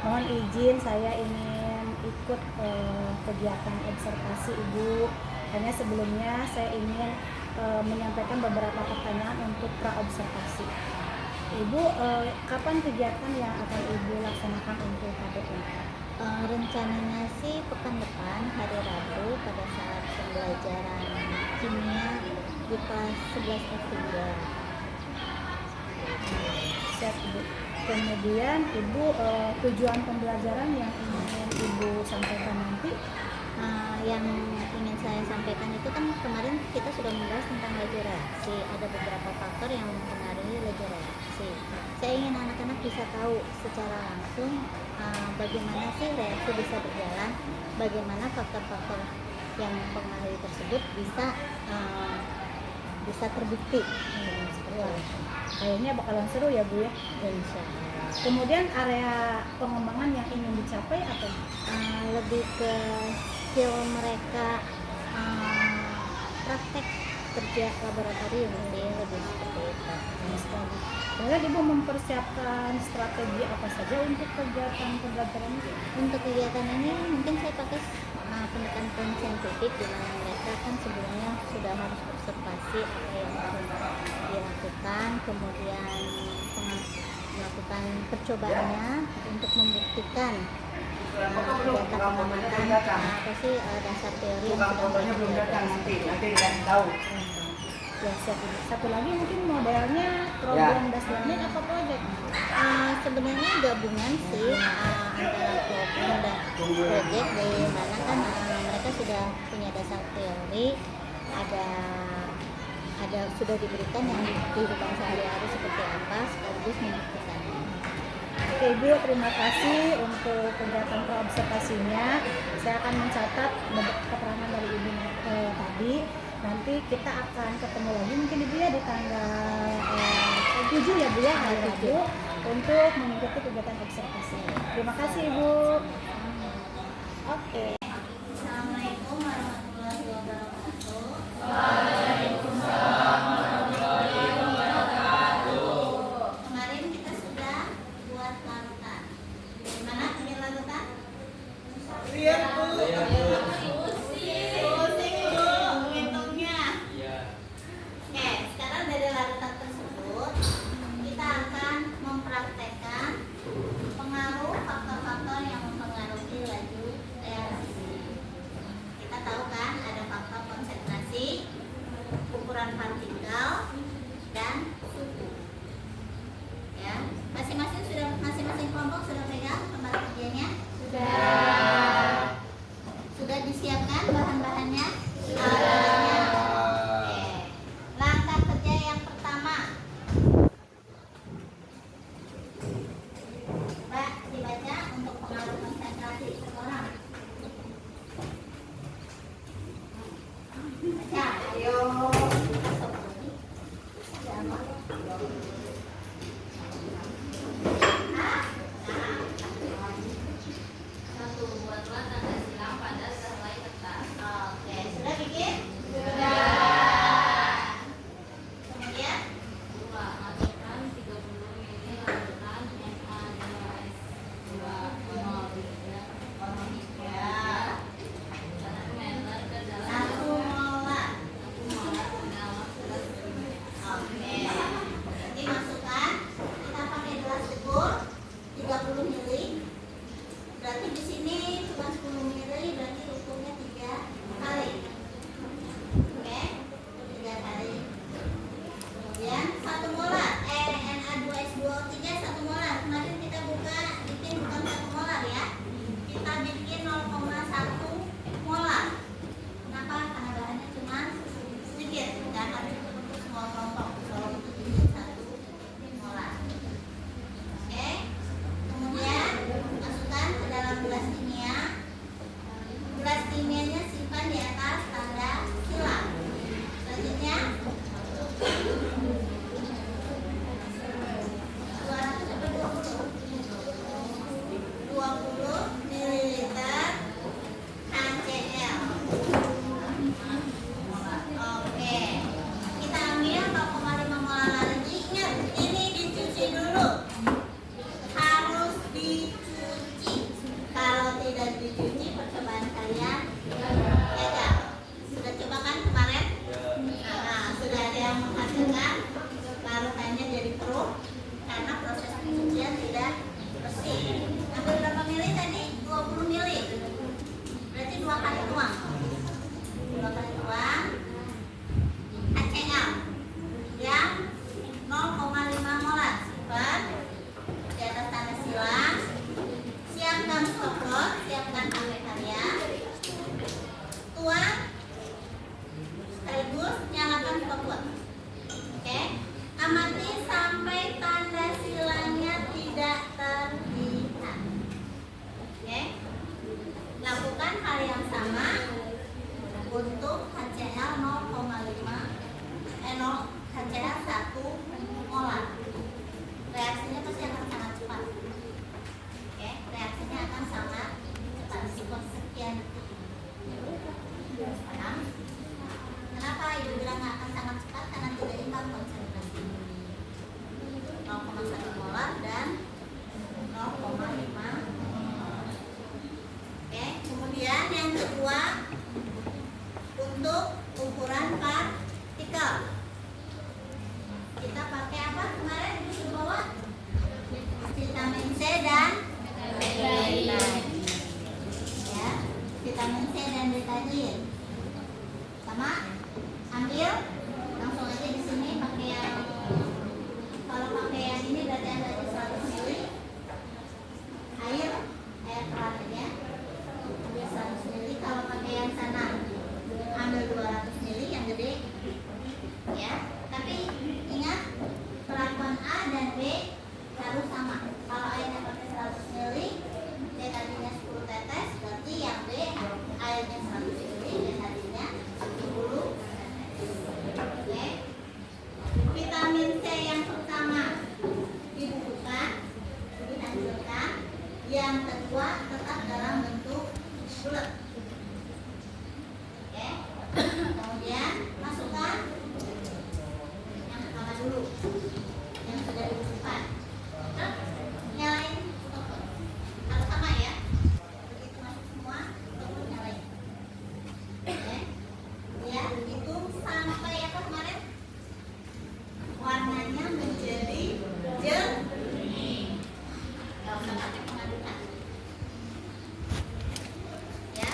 Mohon izin saya ingin ikut kegiatan observasi Ibu. Hanya sebelumnya saya ingin menyampaikan beberapa pertanyaan untuk pra-observasi. Ibu, kapan kegiatan yang akan Ibu laksanakan untuk KBM? Rencananya sih pekan depan hari Rabu pada saat pembelajaran kimia di kelas 11 F3. Siap Ibu. Kemudian Ibu, tujuan pembelajaran yang ingin Ibu sampaikan nanti? Yang ingin saya sampaikan itu kan kemarin kita sudah membahas tentang laju reaksi. Ada beberapa faktor yang mempengaruhi laju reaksi. Saya ingin anak-anak bisa tahu secara langsung bagaimana sih reaksi bisa berjalan, bagaimana faktor-faktor yang mempengaruhi tersebut bisa terbukti. Kayaknya bakalan seru ya Bu ya. Insya Allah. Kemudian area pengembangan yang ingin dicapai apa? Lebih ke skill mereka praktek kerja laboratorium sih, lebih seperti itu. Kemudian Ibu mempersiapkan strategi apa saja untuk kegiatan pembelajaran ini? Untuk kegiatan ini mungkin saya pakai pendekatan saintifik, di mana mereka kan sebelumnya sudah harus observasi apa yang harus dilakukan, kemudian melakukan percobaannya untuk membuktikan data pengamatan apa sih dasar teori yang sudah belum datang nanti dikasih tahu. Ya, siap Ibu. Satu lagi mungkin modelnya program dasarnya apa proyek? Sebenarnya gabungan sih antara program dan proyek, di mana kan mereka sudah punya dasar teori, ada sudah diberikan yang di kehidupan sehari-hari seperti apa, sekaligus membuktikannya. Oke Ibu, terima kasih untuk kegiatan pra-observasinya. Saya akan mencatat keterangan dari Ibu tadi. Nanti kita akan ketemu lagi mungkin Ibu ya di tanggal 7 ya Bu ya, hari Rabu, untuk mengikuti kegiatan observasi. Terima kasih Ibu. Oke. Assalamualaikum warahmatullahi wabarakatuh. Kemarin kita sudah buat larutan. Gimana bikin larutan? Pusing Bu, ngitungnya. Oke, sekarang dari larutan tersebut kita akan mempraktekkan pengaruh faktor-faktor yang mempengaruhi laju reaksi. Kita tahu kan ada faktor konsentrasi, ukuran partikel, dan suhu. Ya, masing-masing kelompok sudah pegang tempat kerjanya? Sudah disiapkan bahan-bahannya? Oke. Langkah kerja yang pertama. Mbak, dibaca untuk pengaruh konsentrasi seseorang. Baca, ayo. Oke, sudah bikin? Sudah. Kemudian? Ya. 1 molar. Oke. Nanti masukkan. Kita pakai gelas ukur 30 ml. Berarti di sini cuma 10 ml, berarti ukurnya 3 kali. Oke, 3 kali. Kemudian 1 molar Na2S2O3 1 molar. Kemarin kita bikin bukan 1 molar ya. Kita bikin 0,1 molar. Kenapa? Karena bahannya cuma sedikit, dan harus untuk semua kelompok. Kalau untuk bikin 1 molar. Oke. Kemudian masukkan ke dalam gelas kimia. Gelas kimia Yang kedua tetap dalam bentuk bulat. Oke. Kemudian masukkan yang pertama dulu, yang sudah dibutuhkan. Terus nyalain stopper. Harus sama ya. Begitu masuk semua, stopper nyalain. Oke. Ya, hitung sampai apa kemarin? Warnanya menjadi jernih. Nggak usah pakai pengadukan. Ya.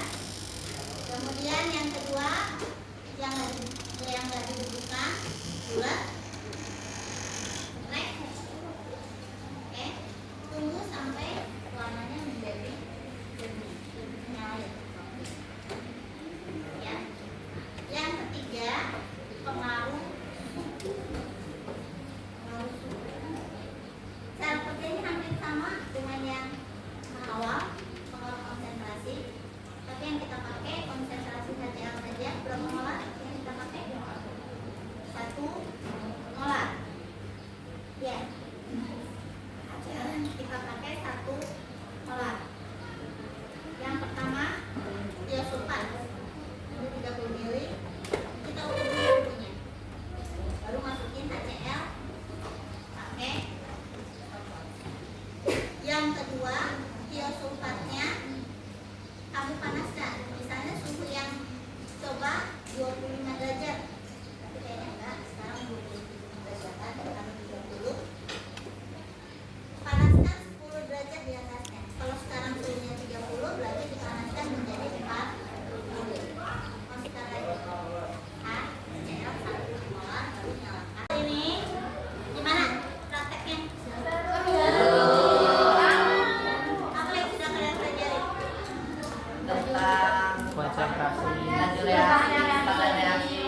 Kemudian yang kedua, yang nggak dibutuhkan bulat. Rek. Oke. Tunggu sampai warnanya menjadi jernih. Nyalain. Ya. Yang ketiga, pengaruh suhu. Cara kerjanya hampir sama dengan yang awal, pengaruh konsentrasi. Tapi yang kita pakai konsentrasi HCl saja. Berapa molar yang kita pakai? 1 molar. Ya. HCl yang kita pakai 1 molar. Yang pertama, tiosulfat. Ini 30 ml. Kita ukur dulu suhunya. Baru masukin HCl. Pakai. Yang kedua, tiosulfatnya kamu panaskan. Misalnya suhu yang coba 25 derajat. Tapi kayaknya enggak, sekarang 25 derajat atau 30. Panaskan 10 derajat di atasnya. Kalau sekarang suhunya 30, berarti dipanaskan menjadi 40. Masukkan lagi. HCl 1 molar, baru nyalakan. Ini gimana prakteknya? Apa yang sudah kalian pelajari? Tentang konsentrasi. laju reaksi, tentang reaksi.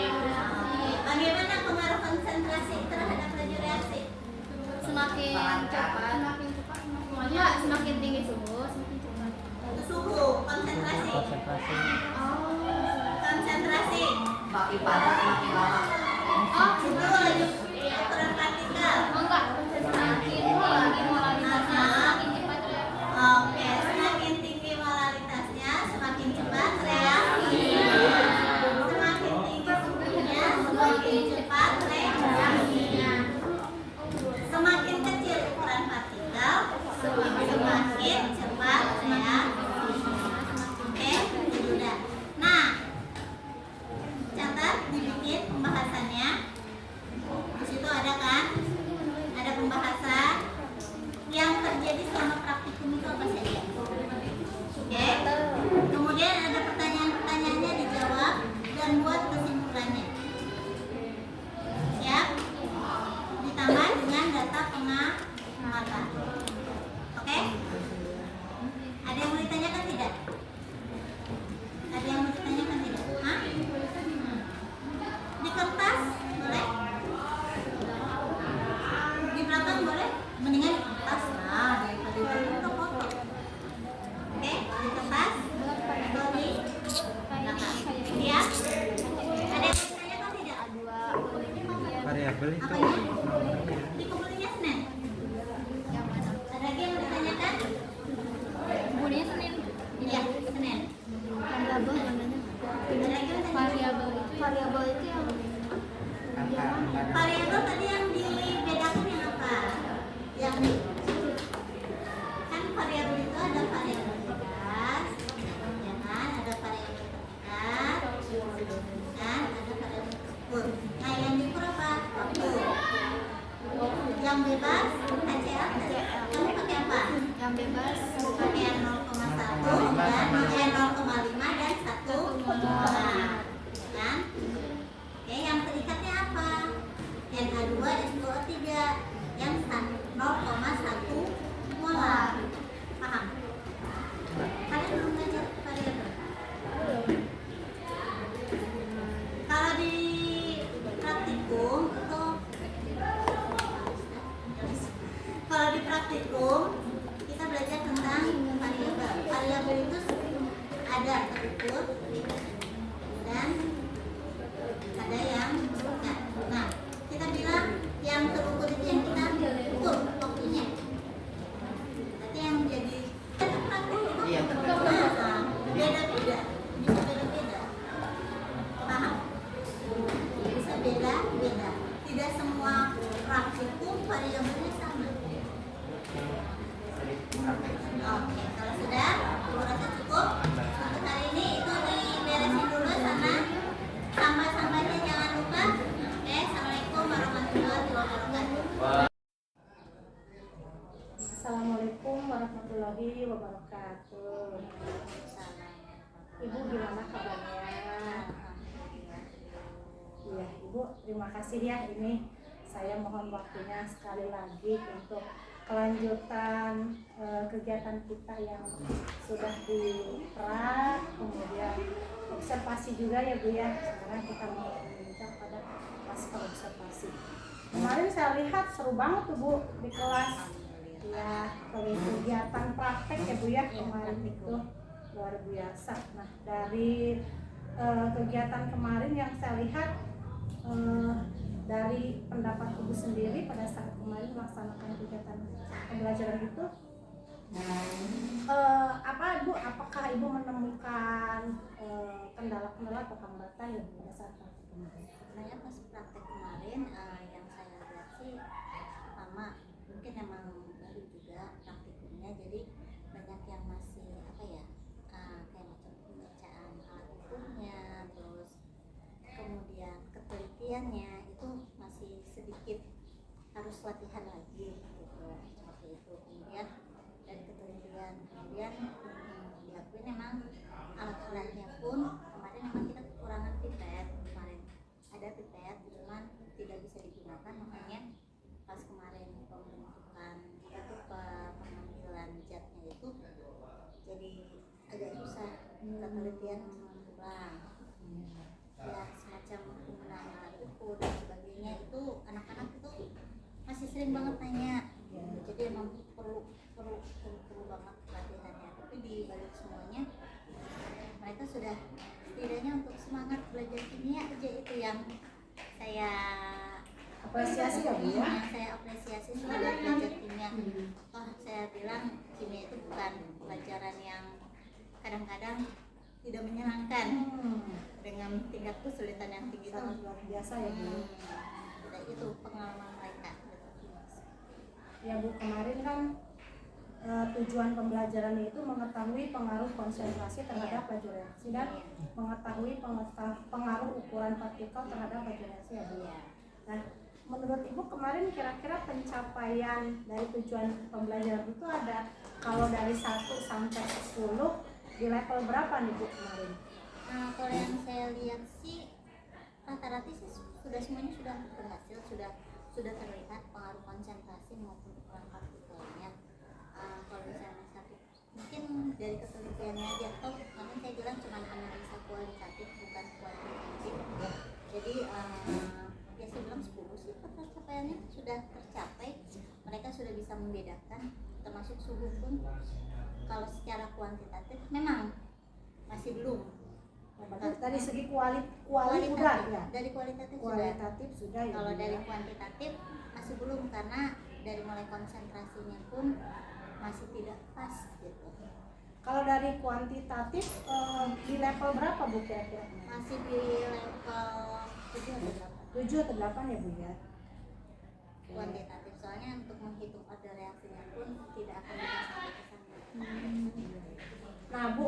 Bagaimana pengaruh konsentrasi terhadap laju reaksi? Semakin cepat, enggak, semakin tinggi suhu, semakin cepat. Suhu, konsentrasi. Konsentrasi. Konsentrasi. Makin panas makin lama. Oh, Itu laju ukuran partikel. enggak, semakin tinggi molaritasnya, semakin cepat ya. Oke, semakin tinggi molaritasnya, semakin cepat reaksi. Semakin tinggi suhunya, semakin cepat reaksinya. Semakin kecil ukuran partikel, semakin cepat reaksi. Oke, sudah. Nah, catat, dibikin pembahasannya. Di situ ada kan? Ada pembahasan yang terjadi selama praktikum itu apa saja. Oke. Kemudian ada pertanyaan-pertanyaannya dijawab dan buat kesimpulannya. Siap? Ditambah dengan data pengamatan. Oke? Ada yang mau ditanyakan tidak? Ada yang mau ditanyakan tidak? Hah? Di kertas boleh? Di belakang boleh? Mendingan di kertas. Nah, daripada di foto-foto. Oke, di kertas atau di belakang. Ya? Ada yang mau ditanyakan tidak? Variabel itu Apanya? Dikumpulnya Senin. Ada lagi yang mau ditanyakan? Bunyinya Senin. Iya, Senin. Variabel namanya. Ada lagi yang Variabel itu yang variabel tadi yang dibedakan yang apa? Yang kan variabel itu ada variabel bebas, ya kan? Ada variabel terikat, dan ada variabel terukur. Nah, yang diukur apa? Waktu. Yang bebas, HCl, kamu pakai apa? yang bebas. Pakai yang 0,1 dan 0,5 dan 1 molar. Kan? Oke, yang terikatnya apa? NH2 SO3 yang 0,1 molar. Paham? Kalian belum belajar variabel? Kalau di praktikum itu kalau di praktikum kita belajar tentang variabel. Variabel itu ada terukur dan ada yang bukan. Nah, kita bilang yang terukur itu yang kita ukur waktunya. Berarti yang menjadi wabarakatuh. Waalaikumsalam. Ibu gimana kabarnya? Alhamdulillah. Iya, Ibu, terima kasih ya. Ini saya mohon waktunya sekali lagi untuk kelanjutan kegiatan kita yang sudah di-pra, kemudian observasi juga ya Bu ya. Sekarang kita mau berbincang pada pasca observasi. Kemarin saya lihat seru banget tuh Bu di kelas. Ya, kegiatan praktek ya Bu ya kemarin itu luar biasa. Nah, dari kegiatan kemarin yang saya lihat dari pendapat Ibu sendiri pada saat kemarin melaksanakan kegiatan pembelajaran itu, apa Bu? Apakah Ibu menemukan kendala-kendala atau hambatan ya pada saat praktek kemarin? Sebenarnya pas praktek kemarin yang saya lihat sih sama, mungkin emang baru juga praktikumnya, jadi banyak yang masih apa ya, kayak macam pembacaan alat ukurnya, terus kemudian ketelitiannya itu masih sedikit harus latihan lagi gitu, seperti itu. Kemudian dari ketelitian, kemudian diakui memang alat-alatnya pun kemarin memang kita kekurangan pipet. Kemarin ada pipet cuman tidak bisa digunakan, makanya pas kemarin pembentukan itu pengambilan zatnya itu jadi agak susah, ketelitian kurang ya, semacam penggunaan alat ukur dan sebagainya itu anak-anak itu masih sering banget nanya, jadi emang perlu banget latihannya. Tapi di balik semuanya mereka sudah setidaknya untuk semangat belajar kimia aja, itu yang saya Apresiasi ya Bu ya. yang saya apresiasi setelah belajar kimia. Saya bilang kimia itu bukan pelajaran yang kadang-kadang tidak menyenangkan, dengan tingkat kesulitan yang tinggi itu Sangat luar biasa ya Bu. itu pengalaman mereka. Ya Bu, kemarin kan tujuan pembelajaran itu mengetahui pengaruh konsentrasi terhadap laju reaksi dan mengetahui pengaruh ukuran partikel terhadap laju reaksi ya Bu. Nah, menurut Ibu kemarin kira-kira pencapaian dari tujuan pembelajaran itu ada, kalau dari 1 sampai 10 di level berapa nih Bu kemarin? Nah, kalau yang saya lihat sih rata-rata sih sudah semuanya sudah berhasil, sudah terlihat pengaruh konsentrasi maupun ukuran partikelnya. Kalau misalnya satu, mungkin dari ketelitiannya aja, atau kemarin saya bilang cuma analisa kualitatif bukan kuantitatif. Jadi ya saya bilang 10 sih pencapaiannya sudah tercapai. Mereka sudah bisa membedakan, termasuk suhu pun. Kalau secara kuantitatif memang masih belum. Dari segi kualitatif ya. Dari kualitatif Sudah ya. Kalau Bu, dari ya. kuantitatif masih belum, karena dari mulai konsentrasinya pun masih tidak pas gitu. Kalau dari kuantitatif di level berapa Bu kira-kira? Masih di level 7 atau 8 7 atau 8 ya Bu ya. kuantitatif, soalnya untuk menghitung order reaksinya pun tidak akan bisa sampai ke sana. Nah Bu,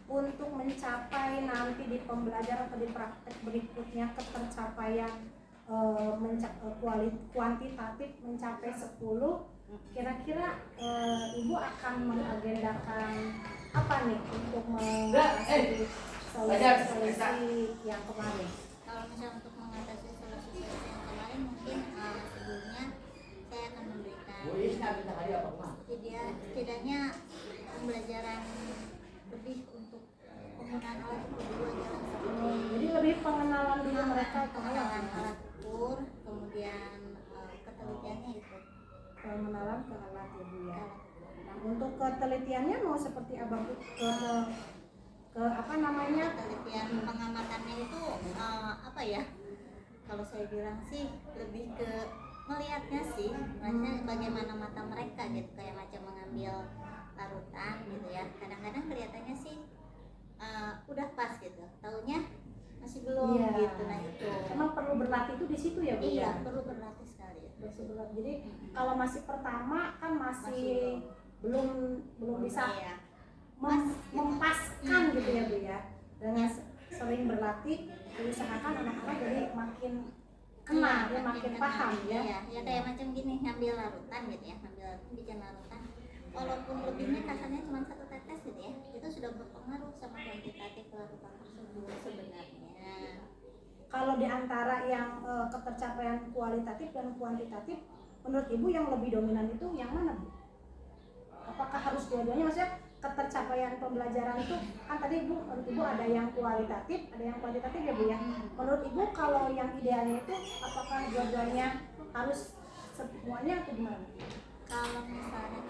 untuk mencapai nanti di pembelajaran atau di praktek berikutnya ketercapaian kuantitatif mencapai 10, kira-kira Ibu akan mengagendakan apa nih untuk mengatasi solusi yang kemarin? Kalau misalnya untuk mengatasi solusi yang kemarin, mungkin sebelumnya saya akan memberikan setidaknya pembelajaran lebih untuk penggunaan alat ukur dulu aja lah, seperti Jadi lebih pengenalan dulu mereka pengenalan alat ukur, kemudian ketelitiannya itu pengenalan ke alat ya Bu ya. Nah, untuk ketelitiannya mau seperti apa Bu? Ke apa namanya? penelitian pengamatannya itu apa ya, kalau saya bilang sih lebih ke melihatnya sih, maksudnya bagaimana mata mereka gitu, kayak macam mengambil larutan gitu ya, kadang-kadang kelihatannya sih udah pas gitu, taunya masih belum gitu. Nah itu Emang perlu berlatih itu di situ ya Bu iya, ya? perlu berlatih sekali. Jadi kalau masih pertama kan masih belum bisa Iya. mempaskan gitu ya Bu ya. Dengan sering berlatih diusahakan anak-anak jadi makin kena, dia makin paham ya. Iya, ya kayak macam gini, ngambil larutan gitu ya, ngambil larutan, bikin larutan. walaupun lebihnya kasarnya cuma 1 tetes gitu ya, itu sudah berpengaruh sama kuantitatif larutan tersebut sebenarnya. Kalau di antara yang ketercapaian kualitatif dan kuantitatif, menurut Ibu yang lebih dominan itu yang mana, Bu? Apakah harus dua-duanya? Maksudnya ketercapaian pembelajaran itu kan tadi menurut Ibu ada yang kualitatif, ada yang kuantitatif ya Bu ya. Menurut Ibu kalau yang idealnya itu apakah dua-duanya harus semuanya atau gimana? Kalau misalnya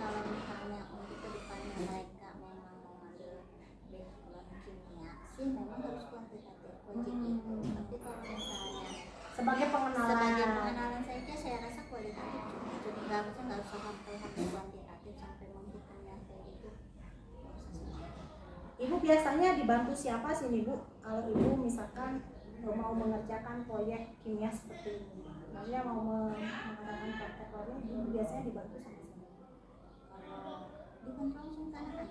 untuk kedepannya mereka memang mau ngambil background kimia sih memang harus kuantitatif wajib itu. Tapi kalau misalnya Sebagai pengenalan. sebagai pengenalan saja saya rasa kualitatif cukup. Jadi nggak usah sampai kuantitatif sampai menghitungnya kayak gitu. Nggak usah sampai. Ibu biasanya dibantu siapa sih nih Bu? Kalau Ibu misalkan mau mengerjakan proyek kimia seperti ini, maksudnya mau mengadakan praktek proyek, Ibu biasanya dibantu sama siapa? Bukan langsung ke anak-anak.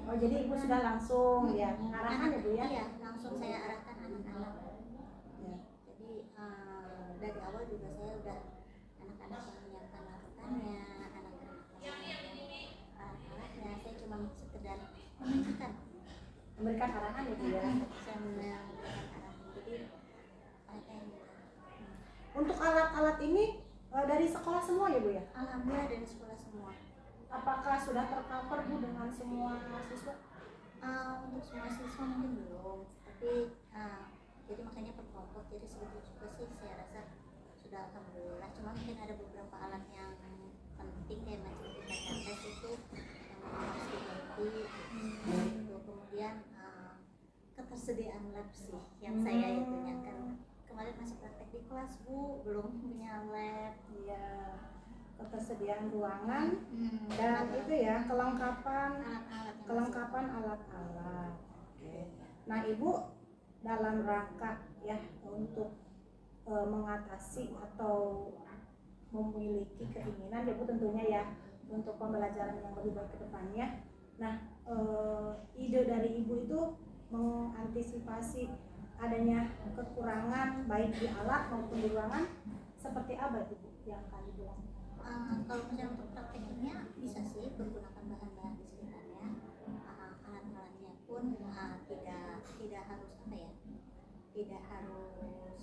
Oh jadi Ibu sudah langsung ya mengarahkan ya Bu ya? Iya, langsung saya arahkan anak-anak. Ya. Jadi dari awal juga saya udah anak-anak yang menyiapkan larutannya, anak-anak yang menyiapkan alat-alatnya. Saya cuma sekedar menunjukkan, Memberikan arahan ya Bu ya? saya memberikan arahan. Jadi mereka yang Untuk alat-alat ini dari sekolah semua ya Bu ya? alhamdulillah dari sekolah semua. Apakah sudah tercover Bu dengan semua siswa? Untuk semua siswa mungkin belum, tapi jadi makanya per kelompok. Jadi segitu juga sih saya rasa sudah alhamdulillah. Cuma mungkin ada beberapa alat yang penting kayak macam kita tes itu yang harus diganti. Gitu. Kemudian ketersediaan lab sih yang saya itunya kan kemarin masih praktek di kelas Bu, belum punya lab. Iya. Ketersediaan ruangan dan itu ya kelengkapan alat-alat. Oke. Nah Ibu dalam rangka ya untuk mengatasi atau memiliki keinginan ya Bu tentunya ya untuk pembelajaran yang lebih baik ke depannya. Nah ide dari Ibu itu mengantisipasi adanya kekurangan baik di alat maupun di ruangan seperti apa itu Bu yang akan Ibu lakukan? Kalau misalnya untuk prakteknya bisa sih menggunakan bahan-bahan di sekitarnya. Alat-alatnya pun tidak harus apa ya, tidak harus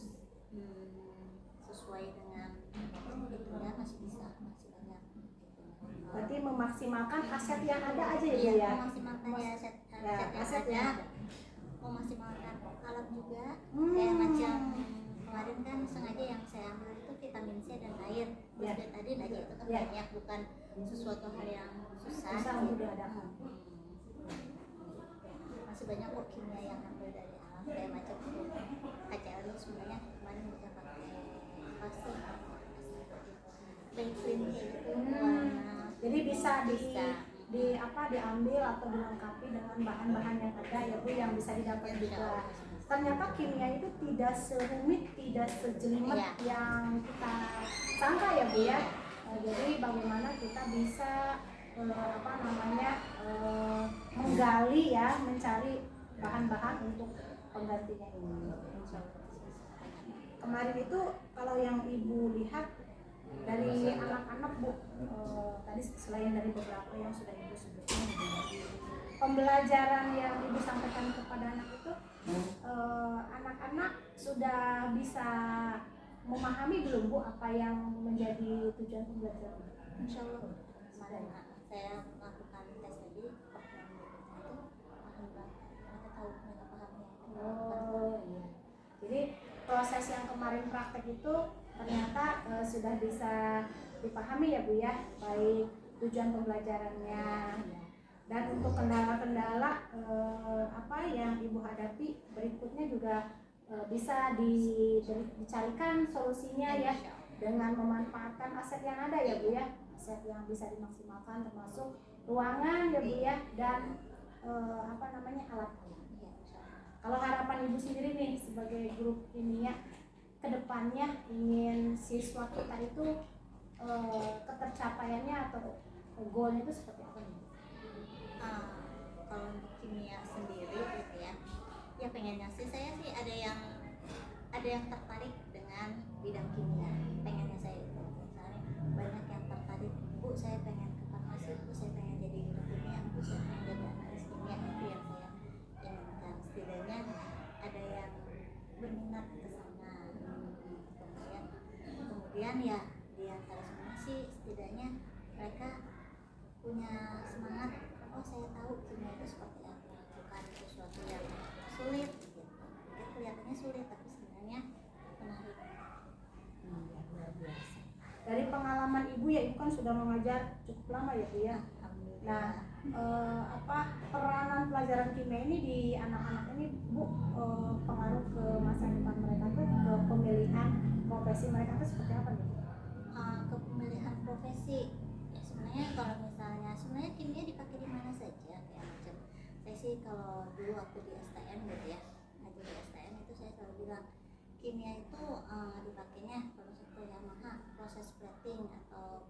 sesuai dengan itunya, masih banyak. Berarti memaksimalkan aset yang ada aja ya Bu Iya, ya? memaksimalkan ya aset aset yang yang ada. Memaksimalkan alat juga. Kayak macam kemarin kan sengaja yang saya ambil itu vitamin C dan air. Ya. Betadine aja itu kan Ya. banyak, bukan sesuatu hal yang susah. Susah untuk diadakan. Masih banyak kok kimia yang ambil dari alam kayak macam itu. KCL itu sebenarnya kemarin bisa pakai pasti Bentlin itu warna. Jadi bisa Bisa. diambil atau dilengkapi dengan bahan-bahan yang ada ya Bu yang bisa didapat juga. Ternyata kimia itu tidak serumit, tidak sejelimet Iya. yang kita sangka ya Bu ya. Jadi bagaimana kita bisa menggali ya, mencari bahan-bahan untuk penggantinya ini. Kemarin itu kalau yang Ibu lihat dari anak-anak Bu, tadi selain dari beberapa yang sudah Ibu sebutkan, pembelajaran yang Ibu sampaikan kepada anak itu, anak-anak sudah bisa memahami belum Bu apa yang menjadi tujuan pembelajaran? Insya Allah kemarin saya melakukan tes tadi yang itu alhamdulillah mereka tahu, mereka paham ya. Oh iya. Jadi proses yang kemarin praktek itu ternyata sudah bisa dipahami ya Bu ya, baik tujuan pembelajarannya dan untuk kendala-kendala apa yang Ibu hadapi berikutnya juga bisa dicarikan solusinya ya dengan memanfaatkan aset yang ada ya Bu ya, aset yang bisa dimaksimalkan termasuk ruangan ya Bu ya dan alat-alat. Kalau harapan Ibu sendiri nih sebagai guru kimia kedepannya ingin siswa kita itu ketercapaiannya atau goalnya itu seperti apa nih? Kalau untuk kimia sendiri gitu ya pengennya sih saya sih ada yang tertarik dengan bidang kimia, pengennya saya itu misalnya banyak yang tertarik, Bu saya pengen ke farmasi, Bu saya pengen mudah-mudahan ya di antara semua sih setidaknya mereka punya semangat, oh saya tahu kimia itu seperti apa, bukan sesuatu yang sulit gitu. Mungkin kelihatannya sulit tapi sebenarnya menarik. Iya, luar biasa. Dari pengalaman ibu ya, ibu kan sudah mengajar cukup lama ya Bu ya. Nah, peranan pelajaran kimia ini di anak-anak ini Bu, pengaruh ke masa depan mereka tuh, ke pemilihan profesi mereka tuh seperti apa nih? Ke pemilihan profesi ya, sebenarnya kalau misalnya sebenarnya kimia dipakai di mana saja kayak macam saya sih kalau dulu waktu di STM gitu ya, ngajar di STM itu saya selalu bilang kimia itu dipakainya kalau satu Yamaha proses plating atau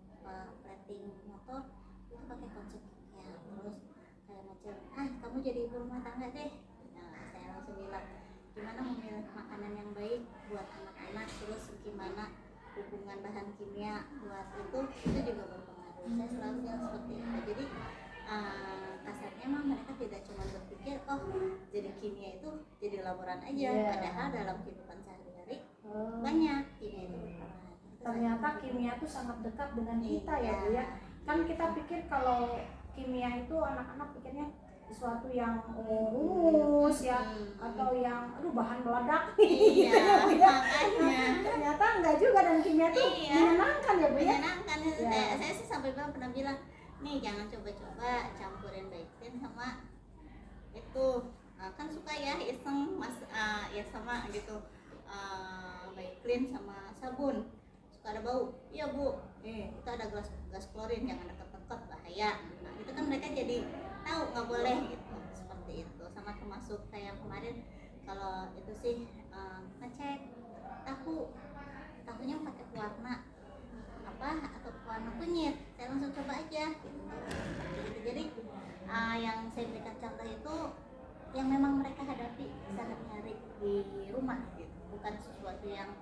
plating motor itu pakai konsep kimia. Terus kayak macam kamu jadi ibu rumah tangga deh, nah saya langsung bilang gimana memilih makanan yang baik buat anak-anak, terus gimana hubungan bahan kimia buat itu juga berpengaruh. Saya selalu bilang seperti itu. Jadi kasarnya emang mereka tidak cuma berpikir oh jadi kimia itu jadi laboran aja, padahal dalam kehidupan sehari-hari banyak kimia itu berperan. Ternyata kimia itu sangat dekat dengan kita ya Bu ya. Kan kita pikir kalau kimia itu anak-anak pikirnya sesuatu yang rumus ya, atau yang bahan meledak iya, gitu ya Bu ya. makanya Ternyata enggak juga, dan kimia itu menyenangkan ya Bu ya. menyenangkan. Ya. Saya sih sampai pernah bilang nih jangan coba-coba campurin Baiklin sama itu kan suka ya iseng mas ya sama gitu Baiklin sama sabun suka ada bau, iya Bu, itu ada gas klorin, jangan deket-deket bahaya. Nah itu kan mereka jadi tahu nggak boleh gitu, seperti itu. Sama termasuk kayak kemarin kalau itu sih ngecek tahunya pakai pewarna apa atau warna kunyit, saya langsung coba aja gitu. Jadi yang saya berikan contoh itu yang memang mereka hadapi sehari-hari di rumah gitu, bukan sesuatu yang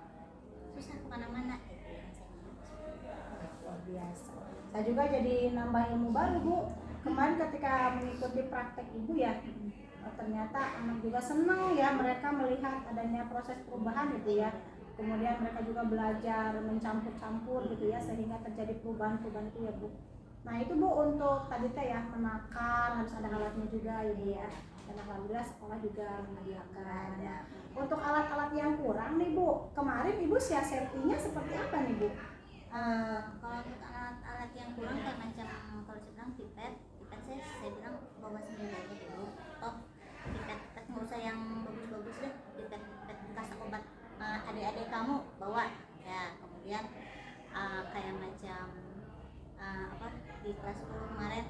susah kemana-mana gitu. Luar biasa. Saya juga jadi nambah ilmu baru Bu. Kemarin ketika mengikuti praktek ibu ya, ternyata anak juga senang ya, mereka melihat adanya proses perubahan gitu ya. Kemudian mereka juga belajar mencampur-campur gitu ya, sehingga terjadi perubahan-perubahan itu ya Bu. Nah itu Bu untuk tadi teh ya, menakar harus ada alatnya juga ya Bu ya. Dan alhamdulillah sekolah juga menyediakan. Nah, untuk alat-alat yang kurang nih Bu, kemarin Ibu siasatinya seperti apa nih Bu? Kalau untuk alat-alat yang kurang kayak macam kalau saya bilang pipet saya bilang bawa sendiri aja dulu. Pipet nggak usah yang bagus-bagus deh, pipet bekas obat adik-adik kamu bawa ya. Kemudian kayak macam di kelas 10 kemarin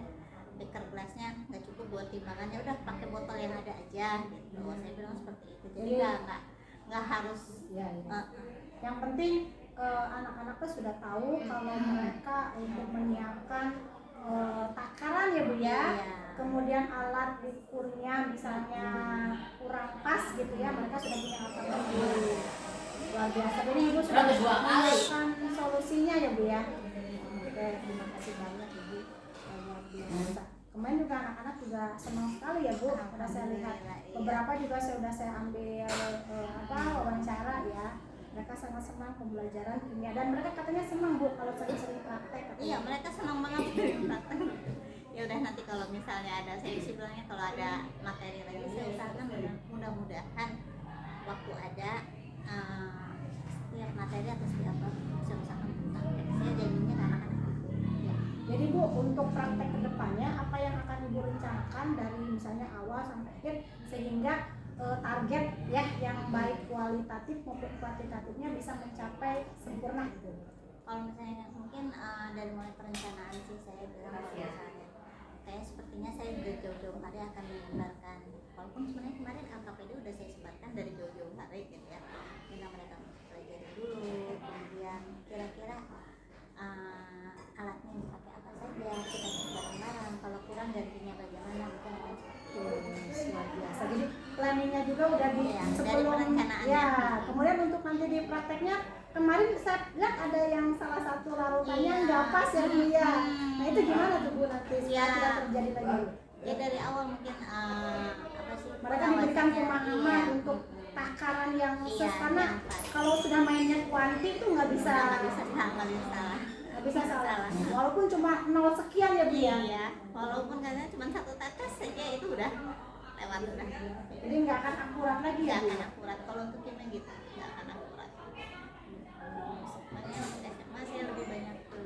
beker gelasnya nggak cukup buat timbangannya, udah pakai botol yang ada aja gitu. Saya bilang seperti itu, jadi nggak harus ya. Yang penting anak-anak tuh sudah tahu kalau mereka untuk menyiapkan takaran ya Bu ya. Kemudian alat ukurnya misalnya kurang pas gitu ya, mereka sudah punya alternatif. Luar biasa. Jadi Ibu sudah menemukan solusinya ya Bu ya. Oke, terima kasih banyak Ibu. Luar biasa. Kemarin juga anak-anak juga senang sekali ya Bu. Sudah saya lihat beberapa juga sudah saya ambil wawancara ya. Mereka sangat senang pembelajaran kimia dan mereka katanya senang Bu kalau sering-sering praktek. Iya, mereka senang banget sering praktek. Ya udah nanti kalau misalnya ada, saya sih bilangnya kalau ada materi lagi saya usahakan mudah-mudahan waktu ada setiap materi atau setiap bisa usahakan praktek. Saya jadinya anak-anak itu. Ya. Jadi Bu, untuk praktek kedepannya apa yang akan Ibu rencanakan dari misalnya awal sampai akhir sehingga target ya yang baik kualitatif maupun kuantitatifnya bisa mencapai sempurna gitu. Kalau misalnya mungkin dari mulai perencanaan sih saya bilang kalau misalnya kayak sepertinya saya udah jauh-jauh hari akan menyebarkan, walaupun sebenarnya kemarin LKPD udah saya sebarkan dari jauh-jauh hari gitu ya, minta mereka pelajari dulu, kemudian kira-kira alatnya dipakai apa saja, kita cek bareng-bareng, kalau kurang gantinya bagaimana, mungkin akan Luar biasa. Jadi planningnya juga udah di sebelum perencanaannya. ya. Kemudian untuk nanti di prakteknya kemarin saya lihat ada yang salah satu larutannya nggak pas ya Bu ya. Nah itu gimana tuh Bu nanti supaya tidak terjadi lagi? Ya dari awal mungkin Mereka diberikan pemahaman untuk takaran yang Iya, karena yang pas. kalau sudah mainnya kuanti itu nggak bisa nggak bisa salah. nggak bisa salah. Walaupun cuma 0 sekian ya Bu ya. Iya, walaupun katanya cuma satu tetes saja itu udah lewat udah. Jadi nggak akan akurat lagi ya Nggak Bu. akan akurat kalau untuk kimia gitu, nggak akan akurat. Makanya untuk SMA saya lebih banyak ke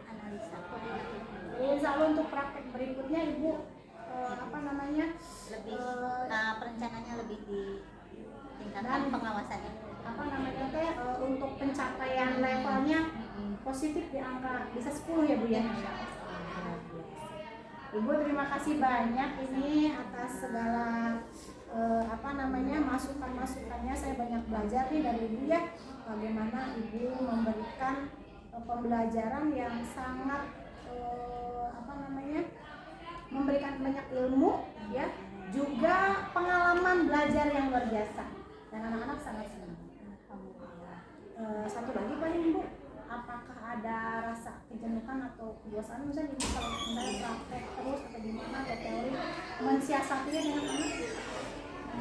analisa kualitatif. Jadi insya Allah untuk praktek berikutnya Ibu apa namanya Lebih eh, perencanaannya lebih ditingkatkan Dan- pengawasannya. apa namanya teh untuk pencapaian levelnya positif di angka bisa 10 ya Bu ya. Ibu terima kasih banyak ini atas segala apa namanya masukan-masukannya. Saya banyak belajar nih dari Ibu ya, bagaimana Ibu memberikan pembelajaran yang sangat apa namanya memberikan banyak ilmu ya, juga pengalaman belajar yang luar biasa dan anak-anak sangat senang. Satu lagi paling Bu, apakah ada rasa kejenuhan atau kebosanan misalnya Ibu kalau misalnya praktek terus atau gimana atau teori mensiasatinya dengan anak?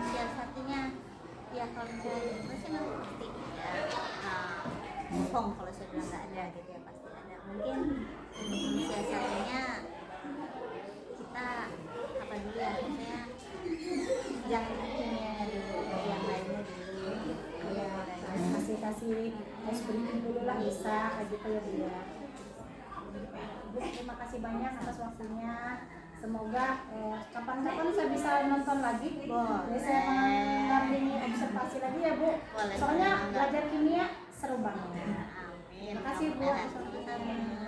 Siasatinya ya kalau misalnya itu sih memang pasti ya bohong kalau saya bilang nggak ada gitu ya, pasti ada. Mungkin siasatinya kita apa dulu ya, misalnya jangan kimianya dulu, yang lainnya dulu gitu. Ya, kasih es krim dulu lah bisa kayak gitu ya Bu ya. Bu, terima kasih banyak atas waktunya. Semoga kapan-kapan saya bisa nonton lagi. Jadi saya mendampingi observasi lagi ya Bu. Boleh. Soalnya belajar kimia seru banget. Amin. Terima kasih Bu. Sama-sama.